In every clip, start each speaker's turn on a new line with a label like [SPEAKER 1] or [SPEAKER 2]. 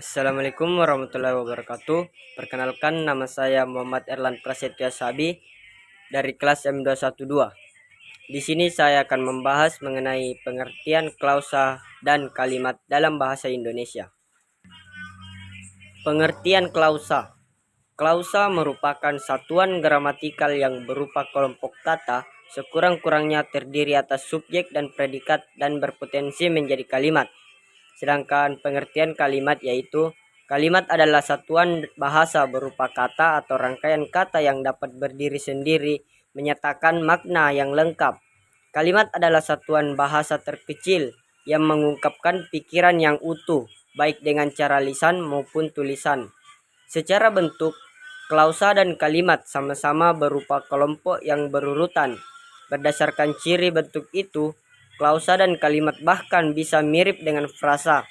[SPEAKER 1] Assalamualaikum warahmatullahi wabarakatuh. Perkenalkan, nama saya Muhammad Erlan Prasetya Sabi dari kelas M212. Di sini saya akan membahas mengenai pengertian klausa dan kalimat dalam bahasa Indonesia. Pengertian klausa. Klausa merupakan satuan gramatikal yang berupa kelompok kata sekurang-kurangnya terdiri atas subjek dan predikat dan berpotensi menjadi kalimat. Sedangkan pengertian kalimat yaitu kalimat adalah satuan bahasa berupa kata atau rangkaian kata yang dapat berdiri sendiri menyatakan makna yang lengkap. Kalimat adalah satuan bahasa terkecil yang mengungkapkan pikiran yang utuh, baik dengan cara lisan maupun tulisan. Secara bentuk, klausa dan kalimat sama-sama berupa kelompok yang berurutan. Berdasarkan ciri bentuk itu, klausa dan kalimat bahkan bisa mirip dengan frasa.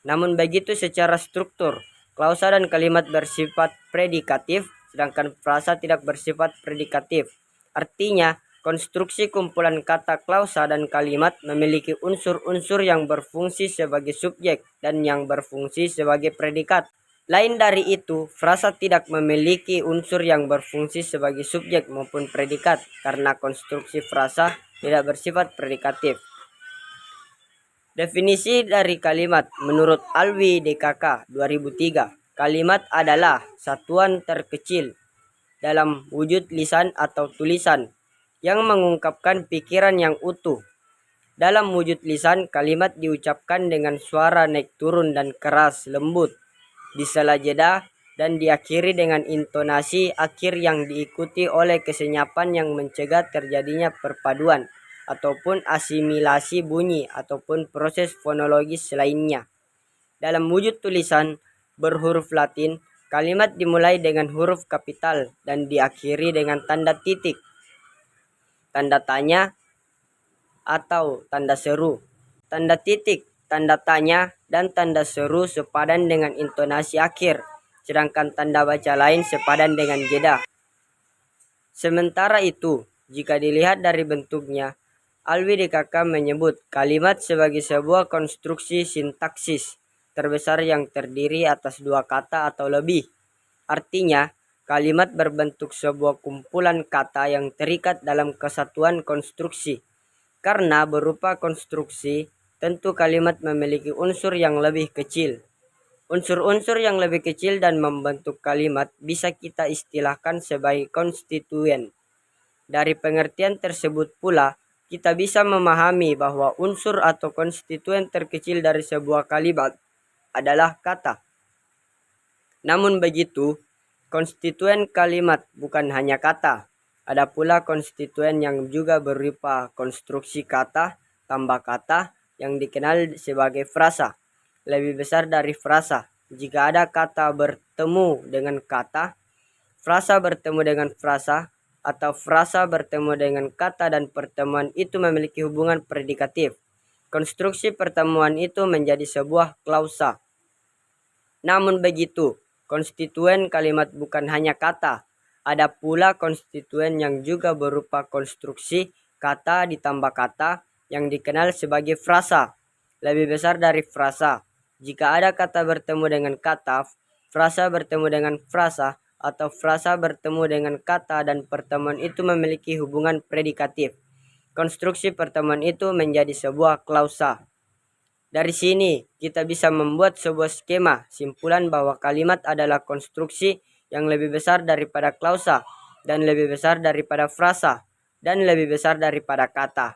[SPEAKER 1] Namun begitu secara struktur, klausa dan kalimat bersifat predikatif, sedangkan frasa tidak bersifat predikatif. Artinya, konstruksi kumpulan kata klausa dan kalimat memiliki unsur-unsur yang berfungsi sebagai subjek dan yang berfungsi sebagai predikat. Lain dari itu, frasa tidak memiliki unsur yang berfungsi sebagai subjek maupun predikat karena konstruksi frasa tidak bersifat predikatif. Definisi dari kalimat menurut Alwi DKK 2003, kalimat adalah satuan terkecil dalam wujud lisan atau tulisan yang mengungkapkan pikiran yang utuh. Dalam wujud lisan, kalimat diucapkan dengan suara naik turun dan keras lembut di sela jeda dan diakhiri dengan intonasi akhir yang diikuti oleh kesenyapan yang mencegah terjadinya perpaduan ataupun asimilasi bunyi ataupun proses fonologis lainnya. Dalam wujud tulisan berhuruf Latin, kalimat dimulai dengan huruf kapital dan diakhiri dengan tanda titik, tanda tanya, atau tanda seru. Tanda titik, tanda tanya, dan tanda seru sepadan dengan intonasi akhir, sedangkan tanda baca lain sepadan dengan jeda. Sementara itu, jika dilihat dari bentuknya, Alwi DKK menyebut kalimat sebagai sebuah konstruksi sintaksis terbesar yang terdiri atas dua kata atau lebih. Artinya, kalimat berbentuk sebuah kumpulan kata yang terikat dalam kesatuan konstruksi. Karena berupa konstruksi, tentu kalimat memiliki unsur yang lebih kecil. Unsur-unsur yang lebih kecil dan membentuk kalimat bisa kita istilahkan sebagai konstituen. Dari pengertian tersebut pula, kita bisa memahami bahwa unsur atau konstituen terkecil dari sebuah kalimat adalah kata. Namun begitu, konstituen kalimat bukan hanya kata. Ada pula konstituen yang juga berupa konstruksi kata, tambah kata, yang dikenal sebagai frasa. Lebih besar dari frasa, jika ada kata bertemu dengan kata, frasa bertemu dengan frasa, atau frasa bertemu dengan kata dan pertemuan itu memiliki hubungan predikatif. Konstruksi pertemuan itu menjadi sebuah klausa. Namun begitu, konstituen kalimat bukan hanya kata. Ada pula konstituen yang juga berupa konstruksi kata ditambah kata yang dikenal sebagai frasa. Lebih besar dari frasa. Jika ada kata bertemu dengan kata, frasa bertemu dengan frasa, atau frasa bertemu dengan kata dan pertemuan itu memiliki hubungan predikatif. Konstruksi pertemuan itu menjadi sebuah klausa. Dari sini, kita bisa membuat sebuah skema simpulan bahwa kalimat adalah konstruksi yang lebih besar daripada klausa, dan lebih besar daripada frasa, dan lebih besar daripada kata.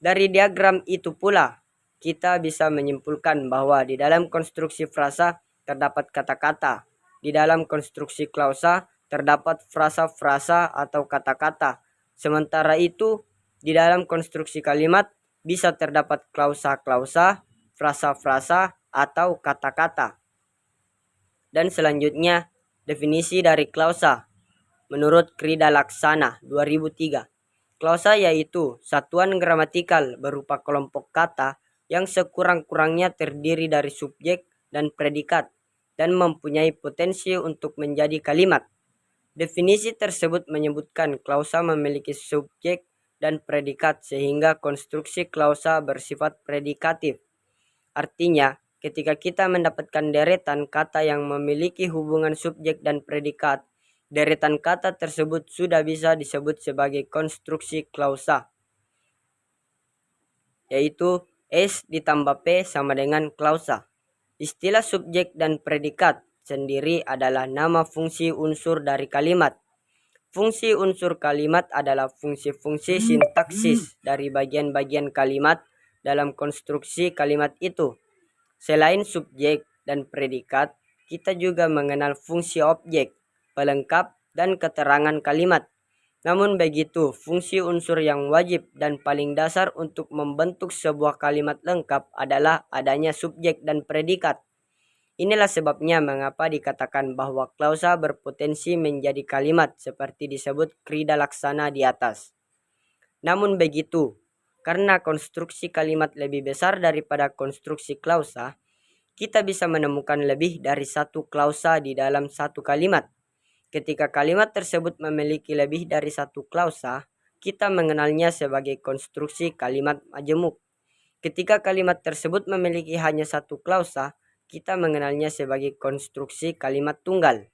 [SPEAKER 1] Dari diagram itu pula, kita bisa menyimpulkan bahwa di dalam konstruksi frasa terdapat kata-kata, di dalam konstruksi klausa terdapat frasa-frasa atau kata-kata. Sementara itu, di dalam konstruksi kalimat bisa terdapat klausa-klausa, frasa-frasa, atau kata-kata. Dan selanjutnya, definisi dari klausa. Menurut Krida Laksana 2003, klausa yaitu satuan gramatikal berupa kelompok kata yang sekurang-kurangnya terdiri dari subjek dan predikat dan mempunyai potensi untuk menjadi kalimat. Definisi tersebut menyebutkan klausa memiliki subjek dan predikat sehingga konstruksi klausa bersifat predikatif. Artinya, ketika kita mendapatkan deretan kata yang memiliki hubungan subjek dan predikat, deretan kata tersebut sudah bisa disebut sebagai konstruksi klausa, yaitu S ditambah P sama dengan klausa. Istilah subjek dan predikat sendiri adalah nama fungsi unsur dari kalimat. Fungsi unsur kalimat adalah fungsi-fungsi sintaksis dari bagian-bagian kalimat dalam konstruksi kalimat itu. Selain subjek dan predikat, kita juga mengenal fungsi objek, pelengkap, dan keterangan kalimat. Namun begitu, fungsi unsur yang wajib dan paling dasar untuk membentuk sebuah kalimat lengkap adalah adanya subjek dan predikat. Inilah sebabnya mengapa dikatakan bahwa klausa berpotensi menjadi kalimat seperti disebut krida laksana di atas. Namun begitu, karena konstruksi kalimat lebih besar daripada konstruksi klausa, kita bisa menemukan lebih dari satu klausa di dalam satu kalimat. Ketika kalimat tersebut memiliki lebih dari satu klausa, kita mengenalnya sebagai konstruksi kalimat majemuk. Ketika kalimat tersebut memiliki hanya satu klausa, kita mengenalnya sebagai konstruksi kalimat tunggal.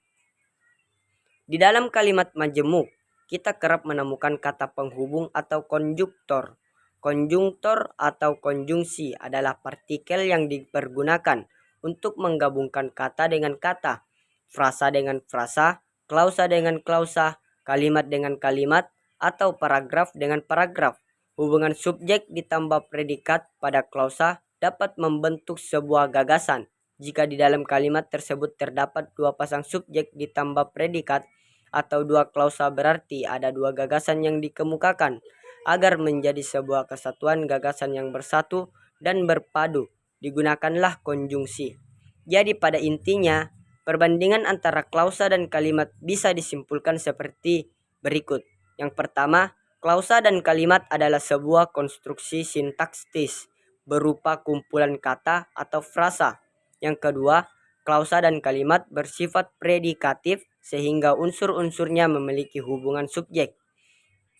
[SPEAKER 1] Di dalam kalimat majemuk, kita kerap menemukan kata penghubung atau konjuktor. Konjungtor atau konjungsi adalah partikel yang dipergunakan untuk menggabungkan kata dengan kata, frasa dengan frasa, klausa dengan klausa, kalimat dengan kalimat, atau paragraf dengan paragraf. Hubungan subjek ditambah predikat pada klausa dapat membentuk sebuah gagasan. Jika di dalam kalimat tersebut terdapat dua pasang subjek ditambah predikat atau dua klausa, berarti ada dua gagasan yang dikemukakan. Agar menjadi sebuah kesatuan gagasan yang bersatu dan berpadu, digunakanlah konjungsi. Jadi pada intinya, perbandingan antara klausa dan kalimat bisa disimpulkan seperti berikut. Yang pertama, klausa dan kalimat adalah sebuah konstruksi sintaksis berupa kumpulan kata atau frasa. Yang kedua, klausa dan kalimat bersifat predikatif sehingga unsur-unsurnya memiliki hubungan subjek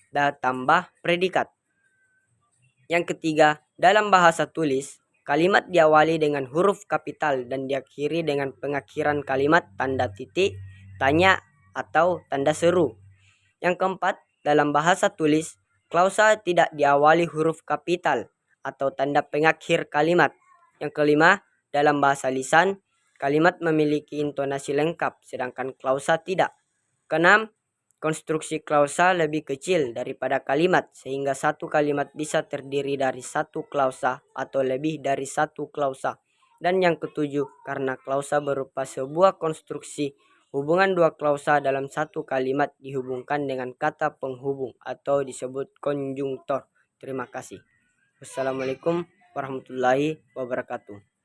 [SPEAKER 1] dan tambah predikat. Yang ketiga, dalam bahasa tulis, kalimat diawali dengan huruf kapital dan diakhiri dengan pengakhiran kalimat tanda titik, tanya, atau tanda seru. Yang keempat, dalam bahasa tulis, klausa tidak diawali huruf kapital atau tanda pengakhir kalimat. Yang kelima, dalam bahasa lisan, kalimat memiliki intonasi lengkap, sedangkan klausa tidak. Keenam, konstruksi klausa lebih kecil daripada kalimat, sehingga satu kalimat bisa terdiri dari satu klausa atau lebih dari satu klausa. Dan yang ketujuh, karena klausa berupa sebuah konstruksi, hubungan dua klausa dalam satu kalimat dihubungkan dengan kata penghubung atau disebut konjungtor. Terima kasih. Wassalamualaikum warahmatullahi wabarakatuh.